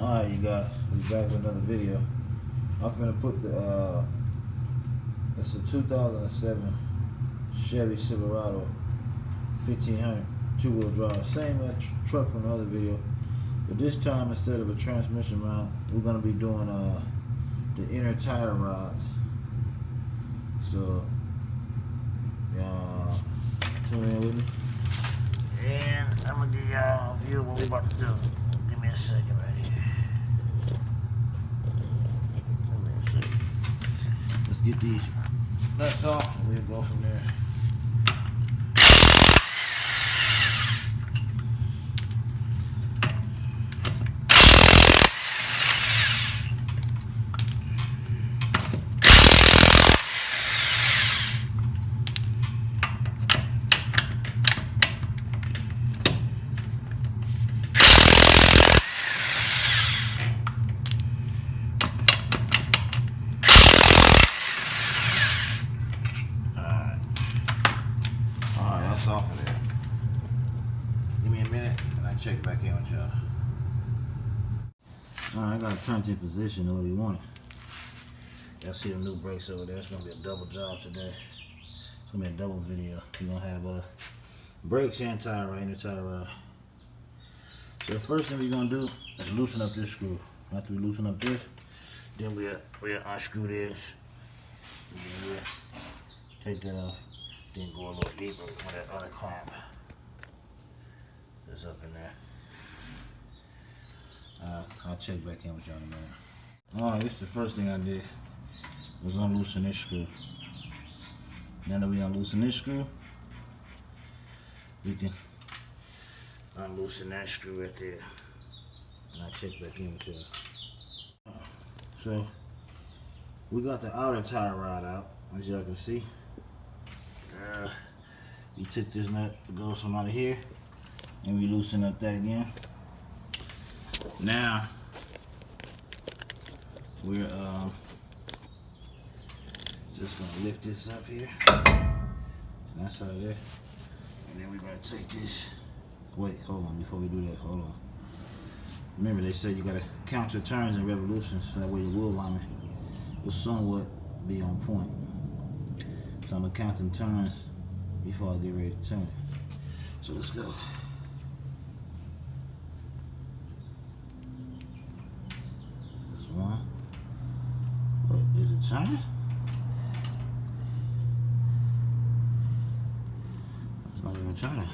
Alright, you guys, we're back with another video. I'm finna put the it's a 2007 Chevy Silverado 1500 two-wheel drive, same truck from the other video, but this time instead of a transmission mount, we're gonna be doing the inner tire rods. So tune in with me, and I'm gonna give y'all a view of what we're about to do. Give me a second right here. Let's get these nuts off and we'll go from there. Off of there. Give me a minute and I'll check back in with y'all. Alright, I got to turn to position the way we want it. Y'all see the new brakes over there. It's going to be a double job today. It's going to be a double video. We're going to have brakes and tire rod, inner tire rod. So the first thing we're going to do is loosen up this screw. After we loosen up this, then we'll unscrew this. And then we'll take that off. Then go a little deeper for that other clamp that's up in there. I'll check back in with y'all in a minute. Alright, this is the first thing I did, was unloosen this screw. Now that we unloosen this screw, we can unloosen that screw right there. And I'll check back in with y'all. So, we got the outer tire rod out, as y'all can see. We took this nut that goes from out of here and we loosen up that again. Now we're just gonna lift this up here, and that's out of there, and then we're gonna take this. Wait, hold on, before we do that, hold on. Remember, they say you gotta count your turns and revolutions so that way your wheel alignment will somewhat be on point. So I'm gonna count them turns before I get ready to turn it. So let's go. There's one. What, is it turning? It's not even turning.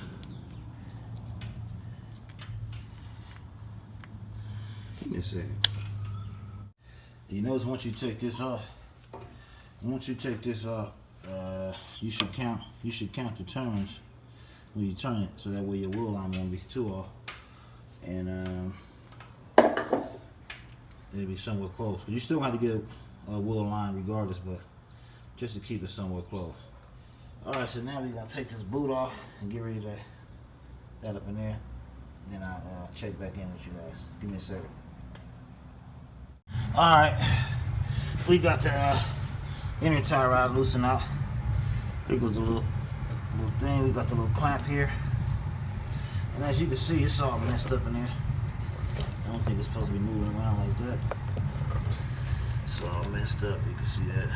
Give me a second. You notice once you take this off, you should count the turns when you turn it, so that way your wheel alignment won't be too off, and it'll be somewhere close. You still have to get a wheel aligned regardless, but just to keep it somewhere close. All right, so now we're gonna take this boot off and get ready to that up in there. Then I'll check back in with you guys. Give me a second. All right, we got the inner tire rod loosened out. Here goes the little thing. We got the little clamp here, and as you can see, it's all messed up in there. I don't think it's supposed to be moving around like that. It's all messed up. You can see that.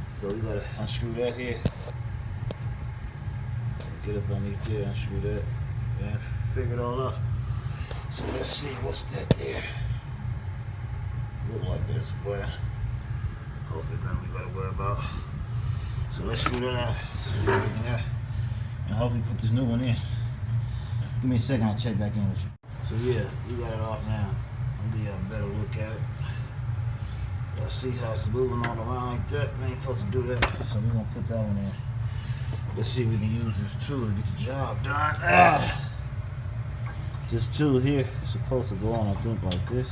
So we gotta unscrew that here. Get up underneath there, unscrew that, and figure it all out. So let's see, what's that there? Look like this, boy. Hopefully nothing we gotta worry about. So let's screw that out. And hopefully put this new one in. Give me a second, I'll check back in with you. So yeah, we got it off now. I'll give you a better look at it. Y'all see how it's moving on around like that? We ain't supposed to do that. So we're gonna put that one in. Let's see if we can use this tool to get the job done. This tool here is supposed to go on, I think, like this.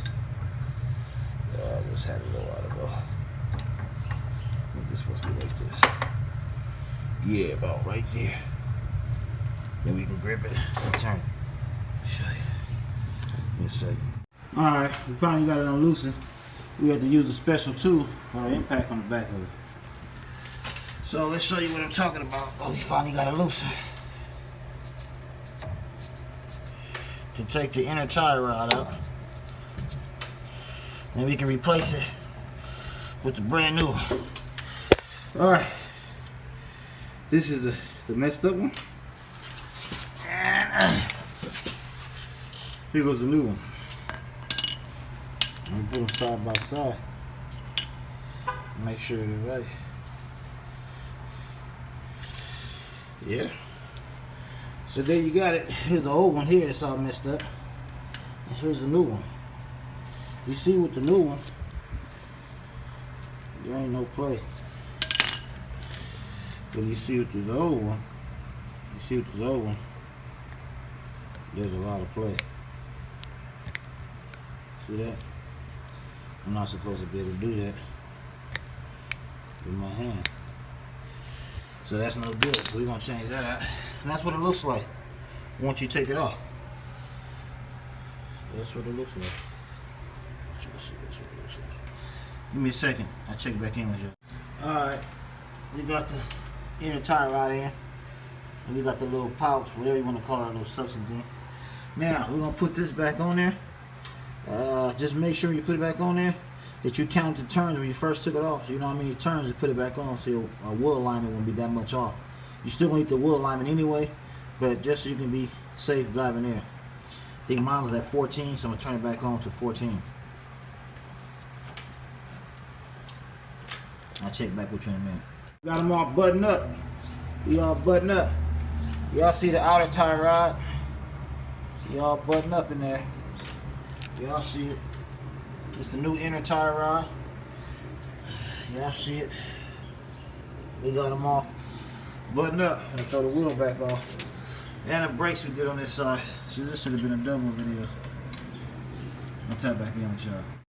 I just had it a little while ago. I think it's supposed to be like this. Yeah, about right there. Then we can grip it and turn it. Let me show you. Let me show you. Alright, we finally got it unloosened. We had to use a special tool for the impact on the back of it. So let's show you what I'm talking about. Oh, we finally got it loosened. To take the inner tire rod out, and we can replace it with the brand new one. Alright, this is the messed up one, and here goes the new one. Let me put them side by side, make sure they're right. Yeah, so there you got it. Here's the old one here that's all messed up, and here's the new one. You see with the new one, there ain't no play. But you see with this old one, there's a lot of play. See that? I'm not supposed to be able to do that with my hand. So that's no good. So we're gonna change that out. And that's what it looks like once you take it off. That's what it looks like. That's what it looks like. Give me a second. I'll check back in with you. Alright. We got the inner tire rod in. And we got the little pouch, whatever you want to call it, little suction thing. Now, we're going to put this back on there. Just make sure you put it back on there that you count the turns when you first took it off. So you know how many turns to put it back on, so your wheel alignment won't be that much off. You still going to need the wheel alignment anyway, but just so you can be safe driving there. I think mine was at 14, so I'm going to turn it back on to 14. I'll check back with you in a minute. Got them all buttoned up. We all buttoned up. Y'all see the outer tie rod? Y'all buttoned up in there. Y'all see it. It's the new inner tie rod. Y'all see it. We got them all buttoned up. I'm gonna throw the wheel back off. And the brakes we did on this side. See, this should have been a double video. I'll tap back in with y'all.